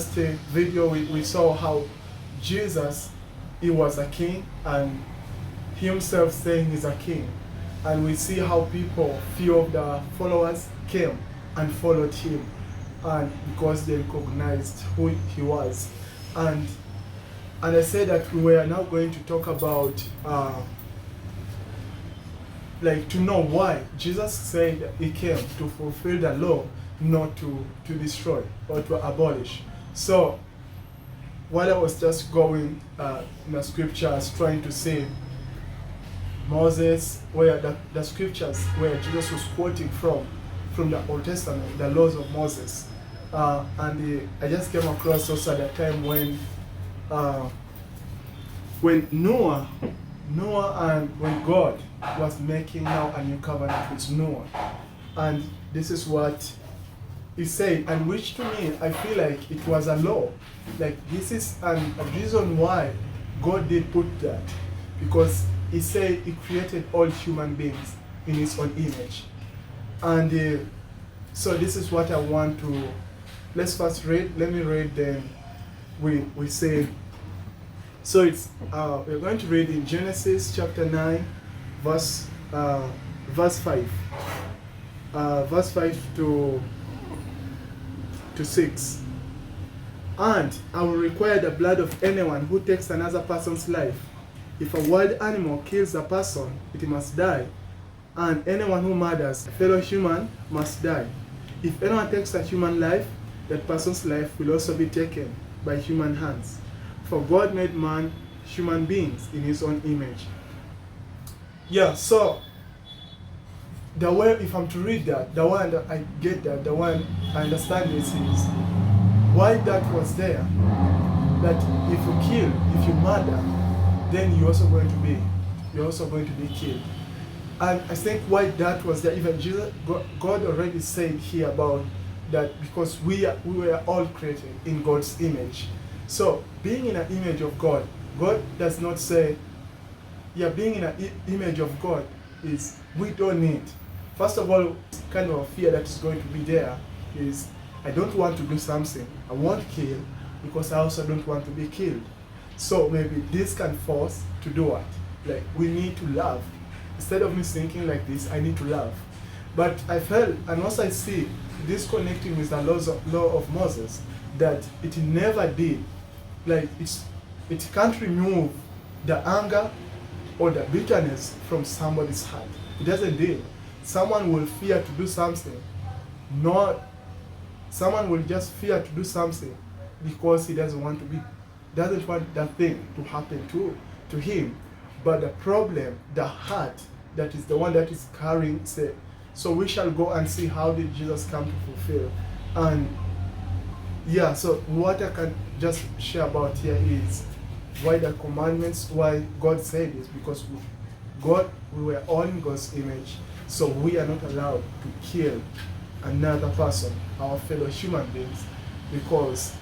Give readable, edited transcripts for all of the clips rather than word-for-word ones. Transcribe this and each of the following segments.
last video we saw how Jesus, he was a king, and himself saying he's a king. And we see how people, few of the followers came and followed him, and because they recognized who he was. And I said that we were now going to talk about to know why Jesus said he came to fulfill the law, not to destroy or to abolish. So while I was just going in the scriptures trying to say Moses, where the scriptures where Jesus was quoting from the Old Testament, the laws of Moses, and I just came across also at the time when Noah and when God was making now a new covenant with Noah, and this is what he said, and which to me I feel like it was a law. Like this is a reason why God did put that, because he said he created all human beings in his own image. And so this is what I want to, let's first read, let me read, then we say, so it's, we're going to read in Genesis chapter 9, verse 5. Verse 5 to 6. And I will require the blood of anyone who takes another person's life. If a wild animal kills a person, it must die. And anyone who murders a fellow human must die. If anyone takes a human life, that person's life will also be taken by human hands. For God made man human beings in his own image. Yeah, so the way, if I'm to read that, the one that I get that, the one I understand this is why that was there. That if you kill, if you murder, then you're also going to be killed. And I think why that was there, even Jesus, God already said here about that, because we were all created in God's image. So being in an image of God, God does not say, being in an image of God is, we don't need. First of all, kind of a fear that is going to be there is, I don't want to do something. I won't kill because I also don't want to be killed. So maybe this can force to do what? Like, we need to love. Instead of me thinking like this, I need to love. But I felt, and also I see this connecting with the law of Moses, that it never did. Like, it can't remove the anger or the bitterness from somebody's heart. It doesn't do. Someone will fear to do something. Someone will just fear to do something because he doesn't want that thing to happen to him. But the problem, the heart, that is the one that is carrying, say, so we shall go and see how did Jesus come to fulfill. And yeah, so what I can just share about here is why the commandments, why God said this, because we were all in God's image, so we are not allowed to kill another person, our fellow human beings, because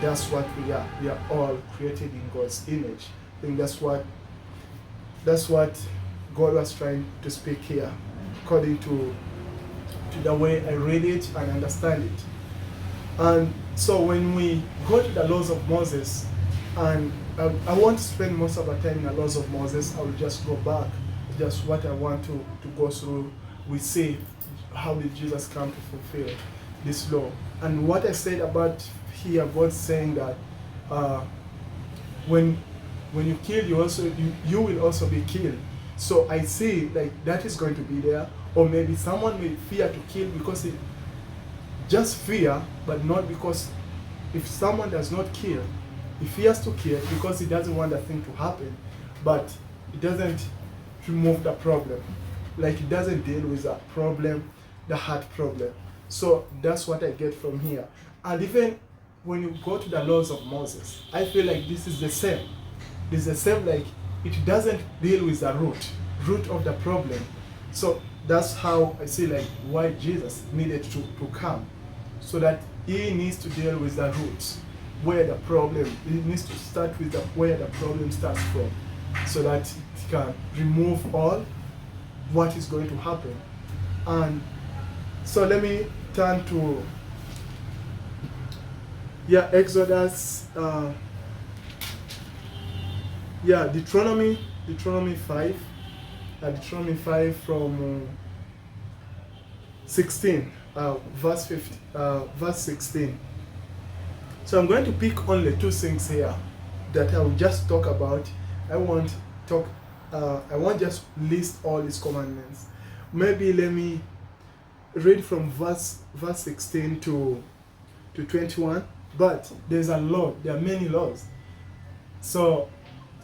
that's what we are. We are all created in God's image. I think that's what God was trying to speak here, according to the way I read it and understand it. And so when we go to the laws of Moses, and I won't spend most of the time in the laws of Moses, I will just go back, just what I want to go through. We see how did Jesus come to fulfill this law. And what I said about here, God saying that when you kill, you will also be killed. So I see like that is going to be there. Or maybe someone may fear to kill because it just fear, but not because if someone does not kill, he fears to kill because he doesn't want that thing to happen, but it doesn't remove the problem. Like it doesn't deal with the problem, the heart problem. So that's what I get from here. And even when you go to the laws of Moses, I feel like this is the same. This is the same, like it doesn't deal with the root of the problem. So that's how I see like why Jesus needed to come, so that he needs to deal with the roots, where the problem, he needs to start with where the problem starts from, so that it can remove all what is going to happen. And so let me turn to Yeah, Exodus, Deuteronomy 5, Deuteronomy 5 from 16, verse 16. So I'm going to pick only two things here that I will just talk about. I won't talk. I won't just list all His commandments. Maybe let me read from verse 16 to 21. But there's a law. There are many laws. So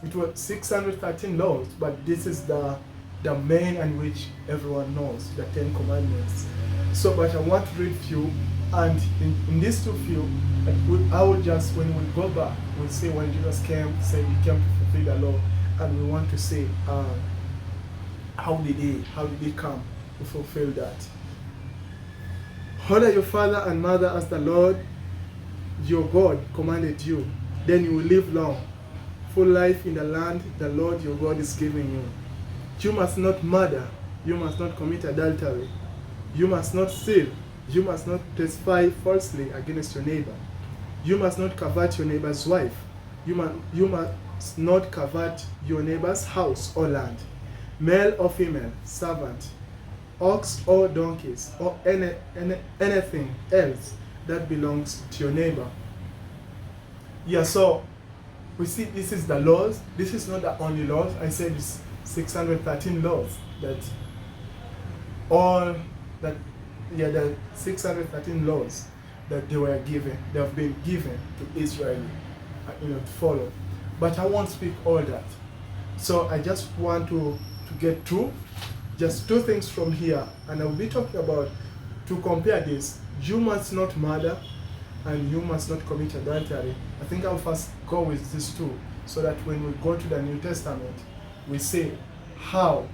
it was 613 laws, but this is the main and which everyone knows, the 10 commandments. So, but I want to read few, and in these two few, I will just, when we go back, we'll say when Jesus came, said He came to fulfill the law, and we want to say, how did He come to fulfill that? Honor your father and mother as the Lord your God commanded you, then you will live long, full life in the land the Lord your God is giving you. You must not murder, you must not commit adultery, you must not steal, you must not testify falsely against your neighbor, you must not covet your neighbor's wife, you must not covet your neighbor's house or land, male or female, servant, ox or donkeys, or anything else that belongs to your neighbor. Yeah, so we see this is the laws. This is not the only laws. I said it's 613 laws that the 613 laws that they have been given to Israel, to follow. But I won't speak all that. So I just want to get just two things from here, and I will be talking about, to compare this, you must not murder and you must not commit adultery. I think I'll first go with these two, so that when we go to the New Testament, we see how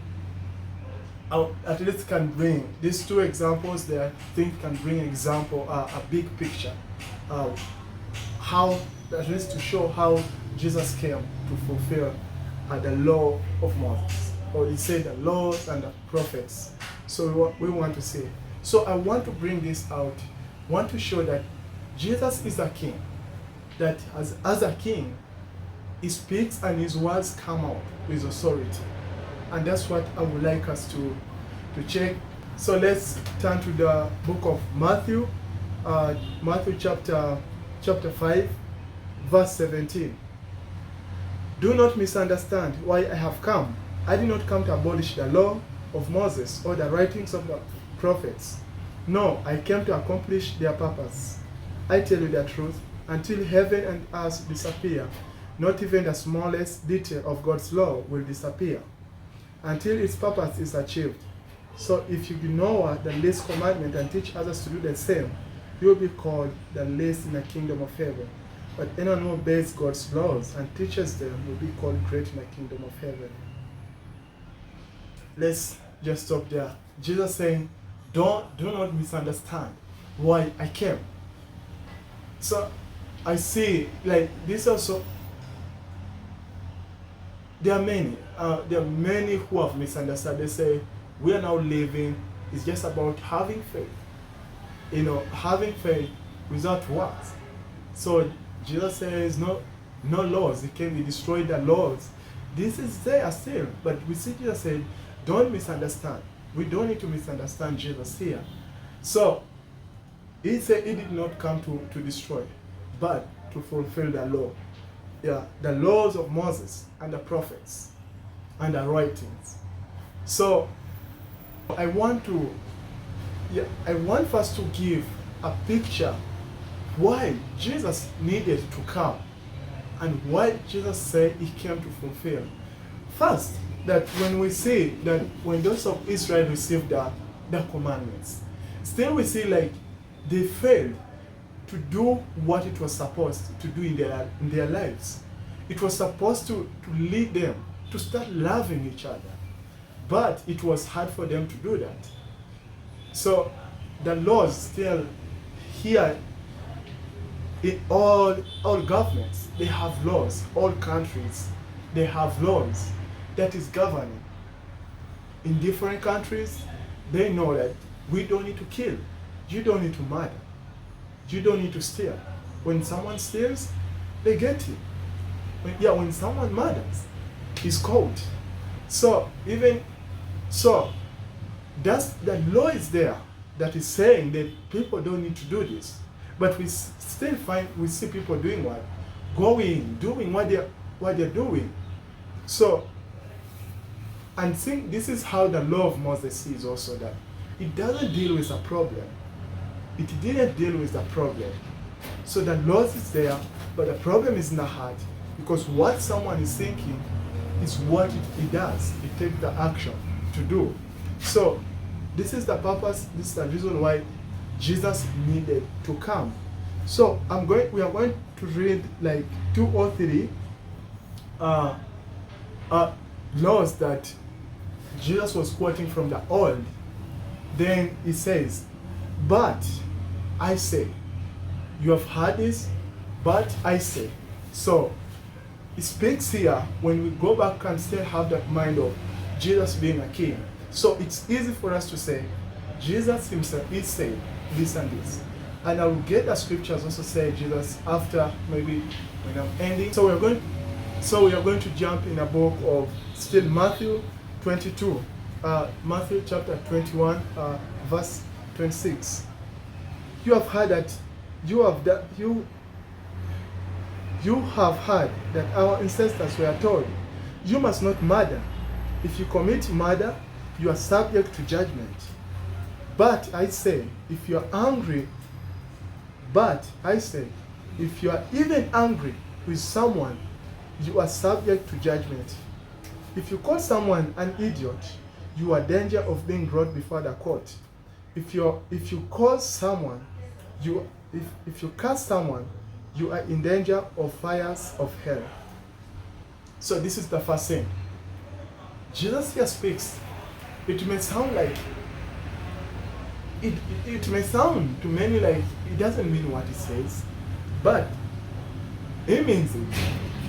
at least can bring these two examples there. I think can bring an example, a big picture, how, at least to show how Jesus came to fulfill the law of Moses, or He said the laws and the prophets. So we want to say. So I want to bring this out. Want to show that Jesus is a king. That as a king, He speaks and His words come out with authority. And that's what I would like us to check. So let's turn to the book of Matthew, Matthew chapter 5, verse 17. Do not misunderstand why I have come. I did not come to abolish the law of Moses or the writings of the prophets. No, I came to accomplish their purpose. I tell you the truth, until heaven and earth disappear, not even the smallest detail of God's law will disappear until its purpose is achieved. So if you ignore the least commandment and teach others to do the same, you will be called the least in the kingdom of heaven. But anyone who obeys God's laws and teaches them will be called great in the kingdom of heaven. Let's just stop there. Jesus saying, do not misunderstand why I came. So I see, like, this also, there are many who have misunderstood. They say we are now living, it's just about having faith. Having faith without works. So Jesus says no laws. He destroyed the laws. This is there still, but we see Jesus said, don't misunderstand. We don't need to misunderstand Jesus here. So He said He did not come to destroy, but to fulfill the law. Yeah, the laws of Moses and the prophets and the writings. So I want first to give a picture why Jesus needed to come and why Jesus said He came to fulfill. First, that when we see that when those of Israel received the commandments, still we see like they failed to do what it was supposed to do in their lives. It was supposed to lead them to start loving each other, but it was hard for them to do that. So the laws still here in all governments, they have laws. All countries, they have laws that is governing. In different countries, they know that we don't need to kill, you don't need to murder, you don't need to steal. When someone steals, they get it. When someone murders, he's caught. So even so, that's the law is there that is saying that people don't need to do this. But we still see people doing what? Doing what they're doing. So, and think this is how the law of Moses is also, that it doesn't deal with a problem. It didn't deal with the problem. So the law is there, but the problem is in the heart, because what someone is thinking is what it does. It takes the action to do. So this is the purpose, this is the reason why Jesus needed to come. So we are going to read like 2 or 3 laws that Jesus was quoting from the old. Then he says, but I say, you have heard this, but I say. So it speaks here when we go back and still have that mind of Jesus being a king. So it's easy for us to say, Jesus himself is saying this and this. And I will get the scriptures also say Jesus after, maybe when I'm ending. So we are going to jump in a book of still Matthew 22. Matthew chapter 21, verse 26. You have heard that you have heard that our ancestors were told, you must not murder. If you commit murder, you are subject to judgment. But I say, if you are even angry with someone, you are subject to judgment. If you call someone an idiot, you are in danger of being brought before the court. If you curse someone, you are in danger of fires of hell. So this is the first thing. Jesus here speaks. It may sound like it may sound to many like it doesn't mean what it says, but it means it.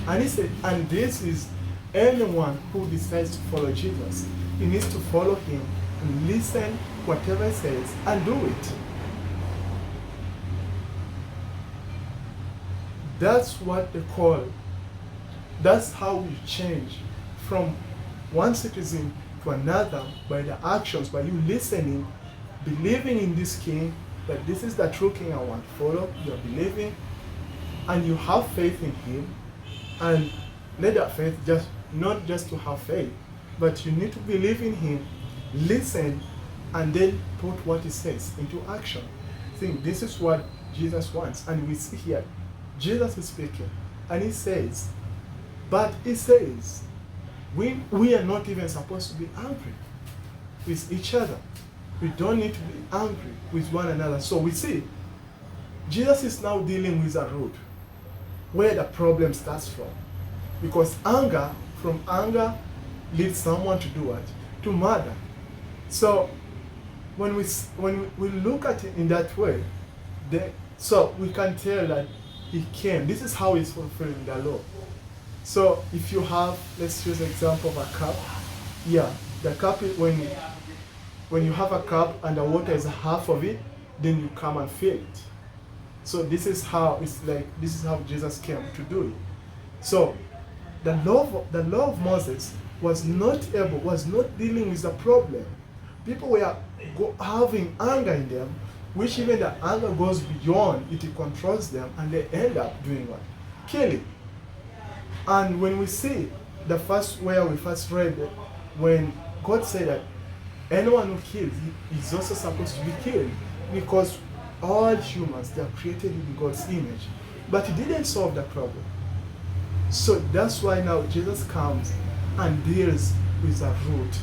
And he said, and this is anyone who decides to follow Jesus. He needs to follow him and listen whatever he says and do it. That's what they call, that's how we change from one citizen to another, by the actions, by you listening, believing in this king, that this is the true king I want to follow. You're believing and you have faith in him, and let that faith not just to have faith, but you need to believe in him, listen, and then put what he says into action. Think this is what Jesus wants. And we see here, Jesus is speaking, and he says, but he says, we are not even supposed to be angry with each other. We don't need to be angry with one another. So we see, Jesus is now dealing with a root where the problem starts from. Because from anger leads someone to do what? To murder. So when we look at it in that way, so we can tell that he came. This is how he's fulfilling the law. So if you have, let's use the example of a cup. Yeah, the cup, when you have a cup and the water is half of it, then you come and fill it. So this is how Jesus came to do it. So the law of Moses was not dealing with the problem. People were having anger in them, which even the anger goes beyond, it controls them, and they end up doing what? Killing. And when we see where we first read it, when God said that anyone who kills is also supposed to be killed, because all humans, they are created in God's image. But it didn't solve the problem. So that's why now Jesus comes and deals with the root.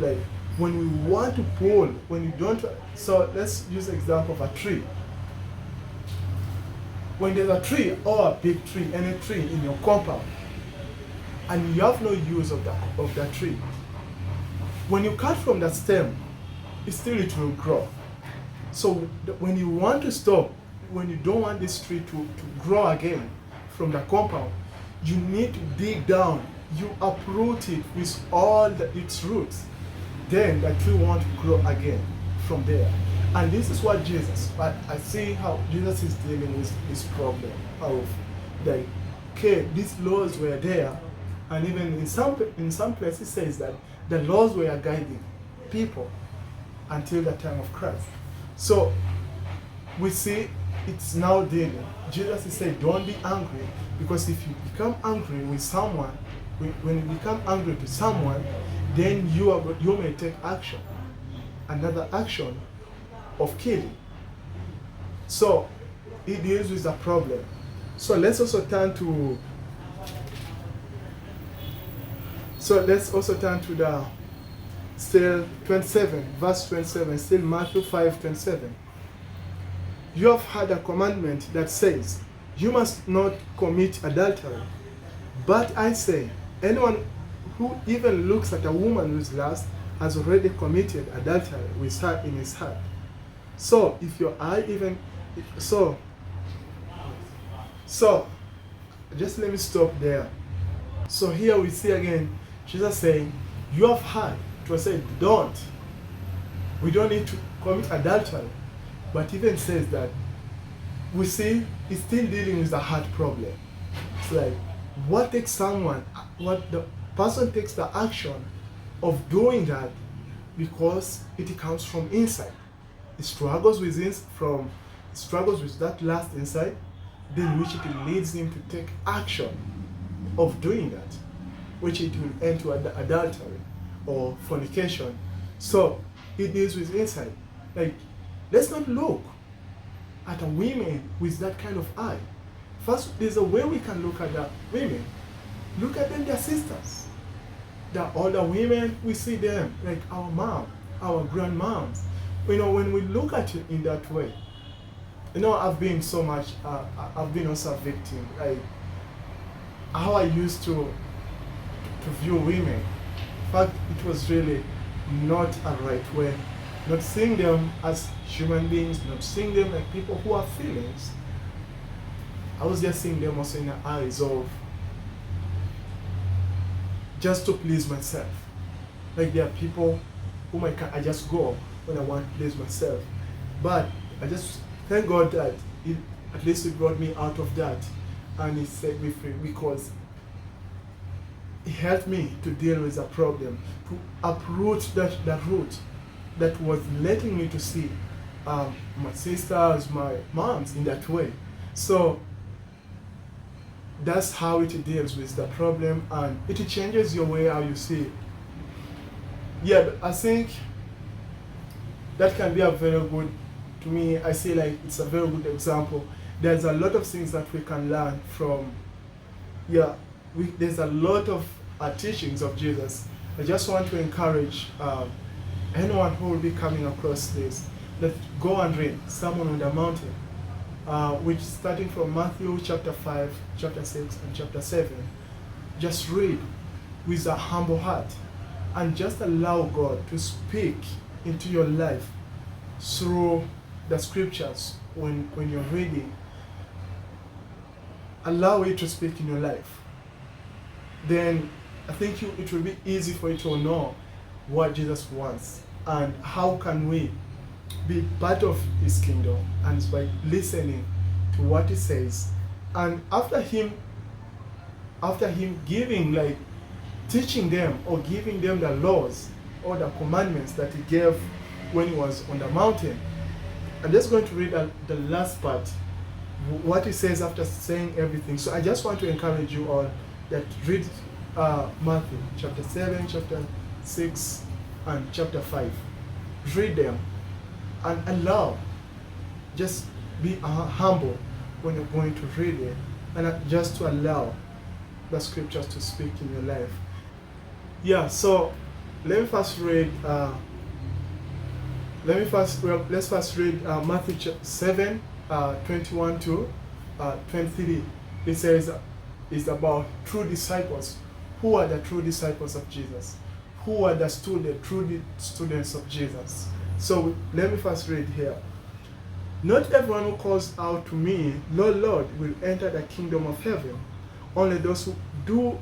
Like when we want to pull, when you don't, so let's use the example of a tree. When there's a tree or a big tree, any tree in your compound, and you have no use of that tree, when you cut from the stem, it will grow. So when you want to stop, when you don't want this tree to grow again from the compound, you need to dig down. You uproot it with all its roots. Then the tree won't grow again from there. And this is what Jesus, I see how Jesus is dealing with this problem of the, okay, these laws were there, and even in some places it says that the laws were guiding people until the time of Christ. So we see it's now dealing. Jesus is saying, don't be angry, because if you become angry with someone, when you become angry to someone, then you may take action, another action of killing. So it deals with the problem. So let's also turn to the still 27, verse 27, still Matthew 5:27. You have heard a commandment that says, you must not commit adultery. But I say, anyone who even looks at a woman with lust has already committed adultery with her in his heart. So if your eye even so just let me stop there. So here we see again Jesus saying, you have heard. It was said, don't. We don't need to commit adultery. But even says that we see it's still dealing with the heart problem. It's like what the person takes the action of doing that because it comes from inside. It struggles with that lust inside, then which it leads him to take action of doing that, which it will end to adultery or fornication. So it deals with inside. Like, let's not look at a women with that kind of eye. First, there's a way we can look at the women. Look at them, their sisters. The older women, we see them like our mom, our grandmoms. When we look at it in that way, I've been I've been also a victim. Like how I used to view women. In fact, it was really not a right way. Not seeing them as human beings, not seeing them like people who have feelings. I was just seeing them also in the eyes of just to please myself. Like there are people whom I just go when I want to please myself. But I just thank God that at least He brought me out of that and He set me free, because He helped me to deal with the problem, to uproot that root that was letting me to see my sisters, my moms in that way. So that's how it deals with the problem, and it changes your way how you see it. Yeah, but I think that can be a very good, to me, I see like it's a very good example. There's a lot of things that we can learn from, there's a lot of teachings of Jesus. I just want to encourage anyone who will be coming across this, let's go and read Sermon on the Mountain, which starting from Matthew chapter 5, chapter 6, and chapter 7. Just read with a humble heart and just allow God to speak into your life through the scriptures. When you're reading, allow it to speak in your life. Then I think it will be easy for you to know what Jesus wants and how can we be part of His kingdom, and it's by listening to what He says. And after him giving, like teaching them or giving them the laws or the commandments that He gave when He was on the mountain, I'm just going to read the last part, what He says after saying everything. So I just want to encourage you all that read Matthew chapter 7, chapter 6, and chapter 5. Read them and allow, just be humble when you're going to read it, and just to allow the scriptures to speak in your life. Yeah, so let's first read Matthew 7, 21 to 23. It says it's about true disciples. Who are the true disciples of Jesus? Who are the true students of Jesus? So let me first read here. Not everyone who calls out to me, Lord, Lord, will enter the kingdom of heaven. Only those who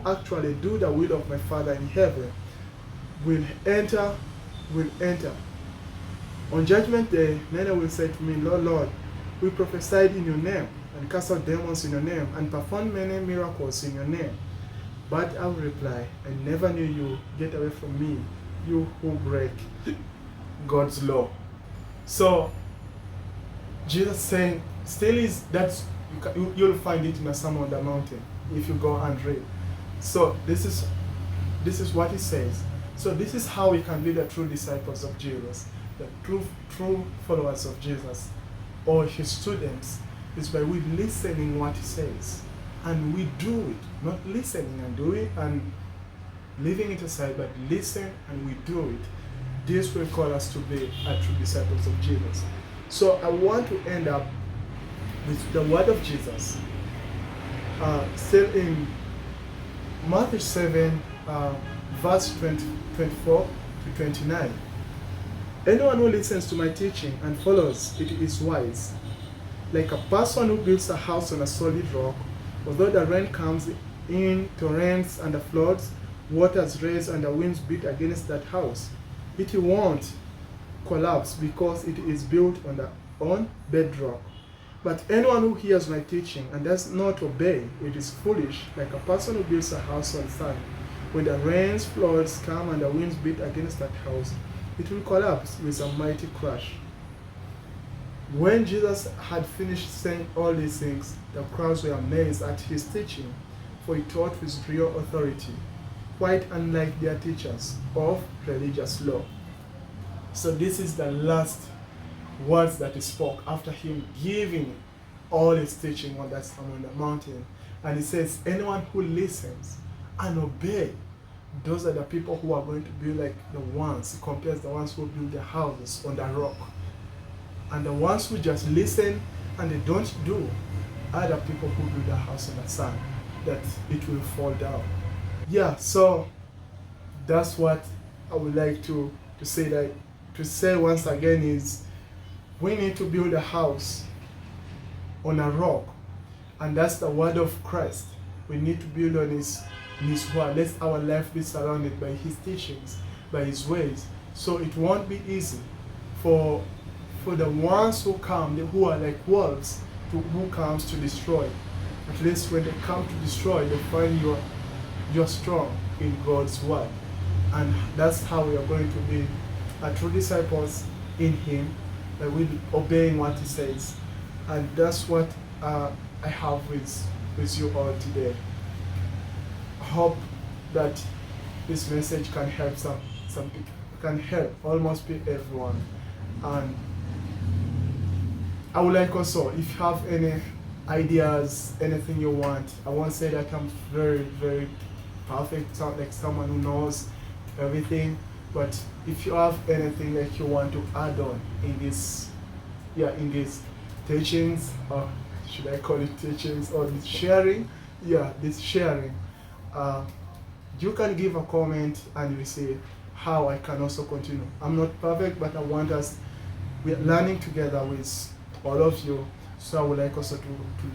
actually do the will of my Father in heaven will enter. On judgment day, many will say to me, Lord, Lord, we prophesied in your name, and cast out demons in your name, and performed many miracles in your name. But I will reply, I never knew you. Get away from me, you who break God's law. So, Jesus saying, still is, you'll find it in a Sermon on the Mountain, if you go and read. So, this is what he says. So this is how we can be the true disciples of Jesus, the true followers of Jesus, or his students, is by we listening what he says, and we do it, not listening and do it and leaving it aside, but listen and we do it. This will call us to be a true disciples of Jesus. So I want to end up with the word of Jesus, still in Matthew 7, verse 24 to 29. Anyone who listens to my teaching and follows it is wise, like a person who builds a house on a solid rock. Although the rain comes in torrents and the floods, waters raise and the winds beat against that house, it won't collapse because it is built on bedrock. But anyone who hears my teaching and does not obey it is foolish, like a person who builds a house on sand. When the rains, floods come and the winds beat against that house, it will collapse with a mighty crash. When Jesus had finished saying all these things, the crowds were amazed at his teaching, for he taught with real authority, quite unlike their teachers of religious law. So this is the last words that he spoke after him giving all his teaching on that Sermon on the Mountain. And he says, anyone who listens and obey, those are the people who are going to be like the ones. He compares the ones who build their houses on the rock. And the ones who just listen and they don't do are the people who build a house on the sand, that it will fall down. Yeah, so that's what I would like to say once again is we need to build a house on a rock, and that's the word of Christ. We need to build on his word. Let our life be surrounded by his teachings, by his ways. So it won't be easy for the ones who come, who are like wolves, who comes to destroy. At least when they come to destroy, they find you're strong in God's word. And that's how we are going to be true disciples in him, by we obeying what he says. And that's what I have with you all today. I hope that this message can help some people, can help almost everyone. And I would like also, if you have any ideas, anything you want, I won't say that I'm very, very perfect, like someone who knows everything, but if you have anything like you want to add on in these teachings, or should I call it teachings, or this sharing, you can give a comment and we see how I can also continue. I'm not perfect, but I want we're learning together with all of you, so I would like also to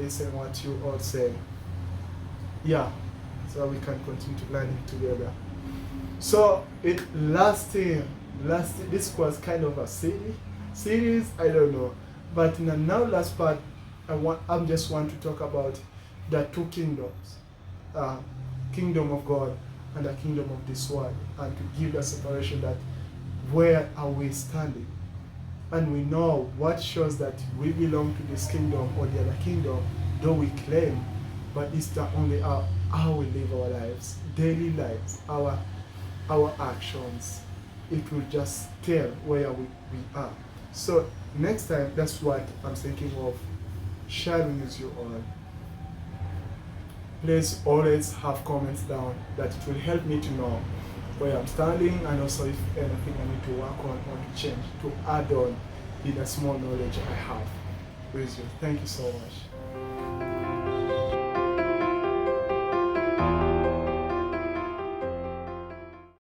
listen what you all say. Yeah, so we can continue to learning together. So this was kind of a series, I don't know. But in the now last part, I just want to talk about the two kingdoms, kingdom of God and the kingdom of this world, and to give the separation that where are we standing. And we know what shows that we belong to this kingdom or the other kingdom, though we claim, but it's the only how we live our lives, daily lives, our actions. It will just tell where we are. So next time, that's what I'm thinking of sharing with you all. Please always have comments down, that it will help me to know where I'm standing, and also if anything I need to work on or to change, to add on in the small knowledge I have with you. Thank you so much.